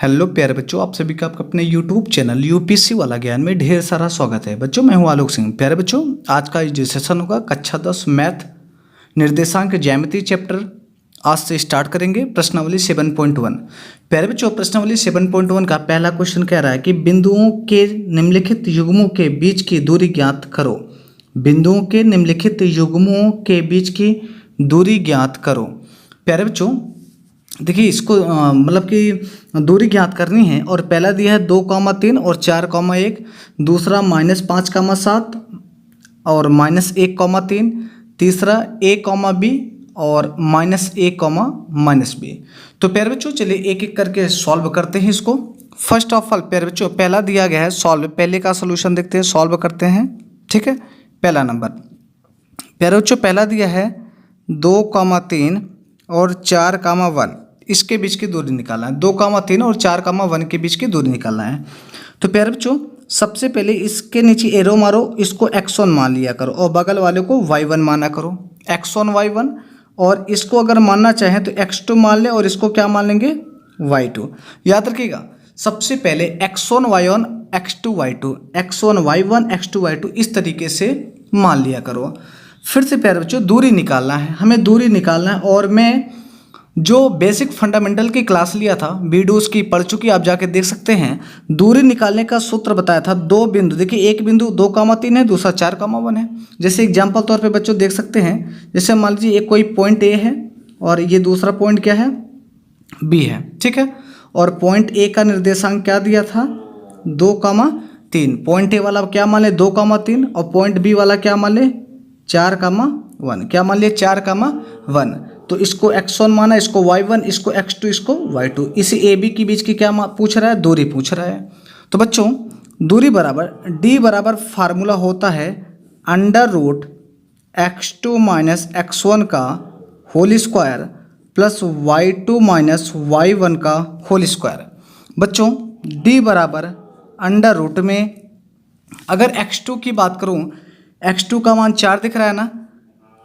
Hello प्यारे बच्चों, आप सभी का आपका अपने यूट्यूब चैनल यूपीएससी वाला ज्ञान में ढेर सारा स्वागत है। बच्चों मैं हूं आलोक सिंह। प्यारे बच्चों, आज का जो सेशन होगा कक्षा 10 मैथ निर्देशांक ज्यामिति चैप्टर आज से स्टार्ट करेंगे। प्रश्नावली 7.1। प्यारे बच्चों, प्रश्नावली 7.1 का पहला क्वेश्चन कह रहा है कि बिंदुओं के निम्नलिखित युग्मों के बीच की दूरी ज्ञात करो। बिंदुओं के निम्नलिखित युग्मों के बीच की दूरी ज्ञात करो। प्यारे बच्चों देखिए, इसको मतलब कि दूरी ज्ञात करनी है और पहला दिया है 2,3 और 4,1, दूसरा -5,7 और -1,3, तीसरा a,b और -a,-b। तो प्यारे बच्चों चलिए एक एक करके सॉल्व करते हैं इसको। फर्स्ट ऑफ ऑल प्यारे बच्चों पहला दिया गया है सॉल्व, पहले का सोल्यूशन देखते हैं, सॉल्व करते हैं। ठीक है, पहला नंबर प्यारे बच्चों पहला दिया है 2,3 और 4,1, इसके बीच की दूरी निकालना है। 2,3 और 4,1 के बीच की दूरी निकालना है। तो प्यारे बच्चों सबसे पहले इसके नीचे एरो मारो, इसको x1 मान लिया करो और बगल वाले को y1 माना करो। x1 y1, और इसको अगर मानना चाहें तो x2 मान लें और इसको क्या मान लेंगे y2। याद रखिएगा, सबसे पहले x1 y1 x2 y2, x1 y1 x2 y2 इस तरीके से मान लिया करो। फिर से प्यारे बच्चों दूरी निकालना है, हमें दूरी निकालना है। और मैं जो बेसिक फंडामेंटल की क्लास लिया था, वीडियो उसकी पढ़ चुकी, आप जाके देख सकते हैं। दूरी निकालने का सूत्र बताया था, दो बिंदु, देखिए एक बिंदु 2,3 है, दूसरा 4,1 है। जैसे एग्जांपल तौर पे बच्चों देख सकते हैं, जैसे मान लीजिए एक कोई पॉइंट ए है और ये दूसरा पॉइंट क्या है बी है। ठीक है, और पॉइंट ए का निर्देशांक क्या दिया था 2,3। पॉइंट ए वाला क्या मान ले 2,3 और पॉइंट बी वाला क्या मान ले 4,1, क्या मान लिया 4,1। तो इसको x1 माना, इसको y1, इसको x2, इसको y2। इसी ए बी के बीच की क्या पूछ रहा है, दूरी पूछ रहा है। तो बच्चों दूरी बराबर d बराबर फार्मूला होता है √x2 माइनस x1 का whole square plus y2 minus y1 का होल स्क्वायर। बच्चों d बराबर √ में, अगर x2 की बात करूं, x2 का मान 4 दिख रहा है ना,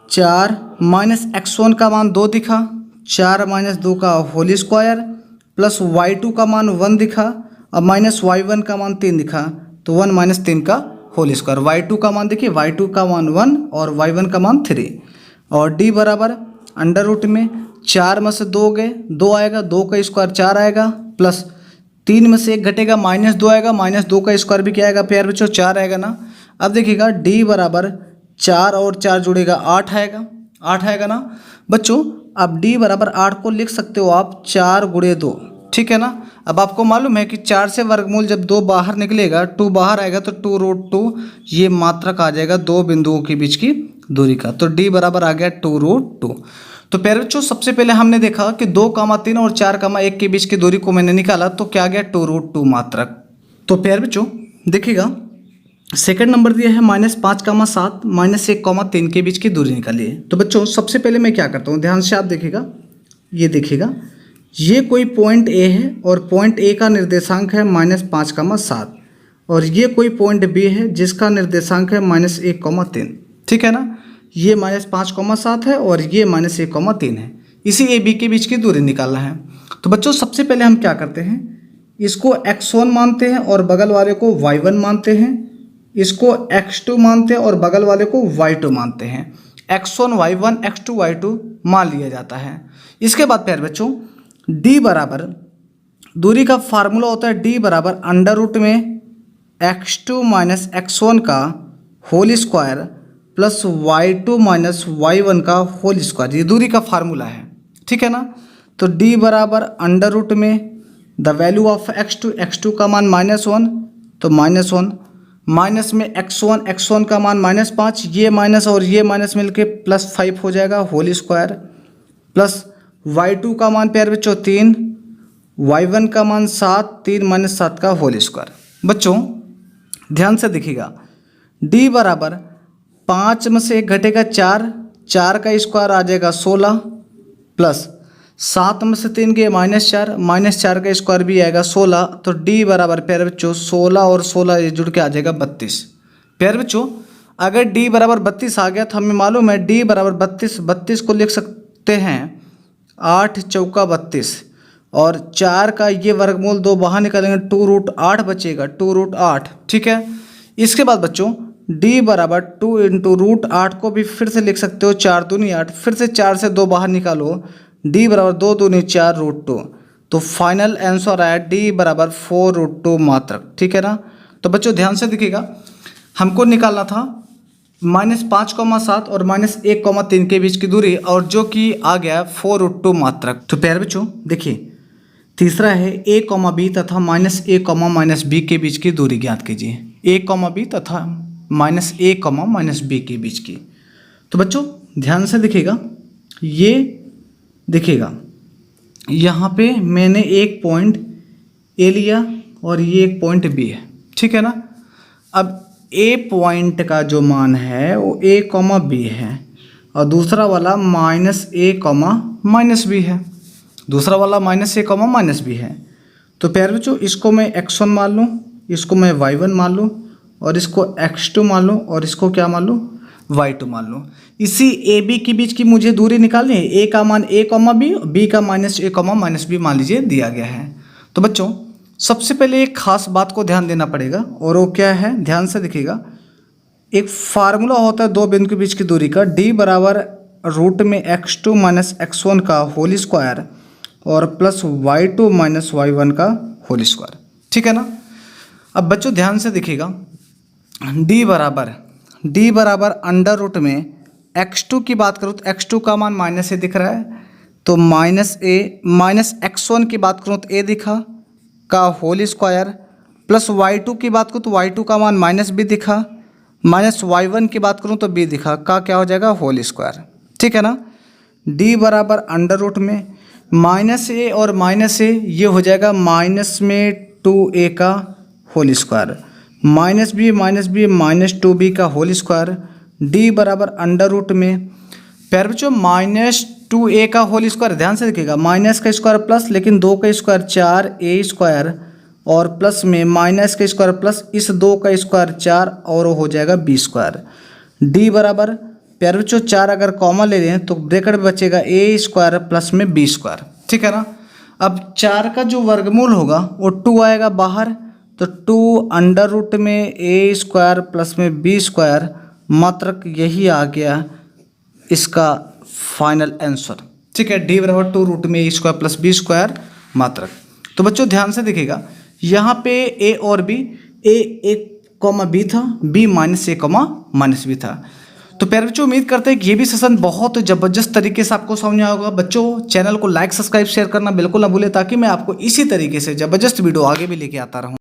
4 माइनस x1 का मान 2 दिखा, 4 माइनस 2 का होल स्क्वायर प्लस y2 का मान 1 दिखा और माइनस y1 का मान 3 दिखा, तो 1 माइनस 3 का होल स्क्वायर। y2 का मान देखिए, y2 का मान 1 और y1 का मान 3। और d बराबर √ में 4 में से 2 गए, 2 आएगा, 2 का स्क्वायर 4 आएगा, प्लस 3 में से 1 घटेगा -2 आएगा, -2 का स्क्वायर भी क्या आएगा प्यारे बच्चों 4 आएगा ना। अब देखिएगा d बराबर 4 और 4 जुड़ेगा 8 आएगा, 8 आएगा ना बच्चों। अब d बराबर 8 को लिख सकते हो आप 4 × 2। ठीक है ना। अब आपको मालूम है कि 4 से वर्गमूल जब 2 बाहर निकलेगा, 2 बाहर आएगा तो 2√2 ये मात्रक आ जाएगा दो बिंदुओं के बीच की दूरी का। तो d बराबर आ गया 2√2। तो प्यारे बच्चों सबसे पहले हमने देखा कि 2,3 और 4,1 के बीच की दूरी को मैंने निकाला, तो क्या गया 2√2 मात्रक। तो प्यारे बच्चों देखिएगा, सेकंड नंबर दिया है -5,7 -1,3 के बीच की दूरी निकालिए। तो बच्चों सबसे पहले मैं क्या करता हूँ, ध्यान से आप देखिएगा, ये देखिएगा, ये कोई पॉइंट ए है और पॉइंट ए का निर्देशांक है -5,7 और ये कोई पॉइंट बी है जिसका निर्देशांक है -1,3। ठीक है ना, ये -5,7 है और ये -1,3 है। इसी ए बी के बीच की दूरी निकालना है। तो बच्चों सबसे पहले हम क्या करते हैं, इसको x1 मानते हैं और बगल वाले को y1 मानते हैं, इसको x2 मानते हैं और बगल वाले को y2 मानते हैं। x1 y1 x2 y2 मान लिया जाता है। इसके बाद प्यारे बच्चों d बराबर, दूरी का फार्मूला होता है d बराबर √ में x2 माइनस x1 का whole square plus y2 minus y1 का होल स्क्वायर, ये दूरी का फार्मूला है। ठीक है ना। तो d बराबर √ में द वैल्यू ऑफ x2 का मान -1, तो -1, माइनस में x1 का मान -5, ये माइनस और ये माइनस मिलके +5 हो जाएगा होल स्क्वायर, प्लस y2 का मान प्यारे बच्चों 3, y1 का मान 7, 3 - 7 का होल स्क्वायर। बच्चों ध्यान से देखिएगा, d बराबर 5 में से 1 घटेगा 4, 4 का स्क्वायर आ जाएगा 16, प्लस 7 में से 3 गए -4, -4 का स्क्वायर भी आएगा 16। तो d बराबर प्यारे बच्चों 16 और 16 ये जुड़ के आ जाएगा 32। प्यारे बच्चों अगर d बराबर 32 आ गया तो हमें मालूम है d बराबर 32 को लिख सकते हैं 8 × 4 = 32 और 4 का ये वर्गमूल 2 बाहर निकालेंगे 2√8 बचेगा, 2√8। ठीक है। इसके बाद बच्चों d बराबर 2 इंटू √8 को भी फिर से लिख सकते हो, 4 दूनी 8, फिर से 4 से 2 बाहर निकालो, d बराबर 2 दूनी 4 √2। तो फाइनल आंसर आया d बराबर 4√2 मात्रक। ठीक है ना। तो बच्चों ध्यान से देखिएगा, हमको निकालना था -5,7 और -1,3 के बीच की दूरी, और जो कि आ गया 4√2 मात्रक। तो प्यारे बच्चों देखिए, तीसरा है a, b तथा -a, -b के बीच की दूरी ज्ञात कीजिए। a, b तथा -a, -b के बीच की। तो बच्चों ध्यान से देखिएगा, ये देखिएगा यहाँ पे मैंने एक पॉइंट a लिया और ये एक पॉइंट b है। ठीक है ना। अब a पॉइंट का जो मान है वो a, b है, और दूसरा वाला -a, -b है, दूसरा वाला -a, -b है। तो प्यारे बच्चों इसको मैं x1 मान लूँ, इसको मैं y1 मान लूँ, और इसको x2 मान लूँ, और इसको क्या मान लूँ, y2 मान लूँ। इसी a b के बीच की मुझे दूरी निकालनी है। a का मान a, b, b का -a, -b मान लीजिए दिया गया है। तो बच्चों सबसे पहले एक खास बात को ध्यान देना पड़ेगा, और वो क्या है, ध्यान से देखिएगा। एक फार्मूला होता है दो बिंदु के बीच की दूरी का, d बराबर रूट में x2 - x1 का होल स्क्वायर और प्लस y2 - y1 का होल स्क्वायर। ठीक है ना। अब बच्चों ध्यान से देखिएगा, d बराबर अंडर रूट में x2 की बात करूँ तो x2 का मान -a दिख रहा है, तो -a, -x1 की बात करूँ तो a दिखा का होल स्क्वायर, प्लस y2 की बात करूँ तो y2 का मान -b दिखा, -y1 की बात करूँ तो b दिखा का क्या हो जाएगा, होल स्क्वायर। ठीक है ना। d बराबर अंडर रूट में -a और -a ये हो जाएगा -2a का होल स्क्वायर, -b -2b का होल स्क्वायर। d बराबर अंडर रूट में प्यारे बच्चों -2a का होल स्क्वायर, ध्यान से देखिएगा, माइनस का स्क्वायर प्लस, लेकिन 2 का स्क्वायर 4a स्क्वायर, और प्लस में माइनस का स्क्वायर प्लस इस 2 का स्क्वायर 4, और हो जाएगा b स्क्वायर। d बराबर प्यारे बच्चों 4 अगर कॉमन ले लें तो ब्रैकेट में बचेगा a स्क्वायर प्लस में b स्क्वायर। ठीक है ना। अब 4 का जो वर्गमूल होगा वो 2 आएगा बाहर, तो 2 अंडर रूट में a स्क्वायर प्लस में b स्क्वायर मात्रक, यही आ गया इसका फाइनल आंसर। ठीक है। d बराबर 2 रूट में a square plus b square मात्रक। तो बच्चों ध्यान से देखिएगा, यहाँ पे a और b, a b था, b -a -b था। तो प्यारे बच्चों उम्मीद करते हैं कि ये भी सेशन बहुत ज़बरदस्त तरीके से आपको समझ आया होगा। बच्चों चैनल को लाइक सब्सक्राइब शेयर करना बिल्कुल ना भूलें, ताकि मैं आपको इसी तरीके से ज़बरदस्त वीडियो आगे भी लेके आता रहूँ।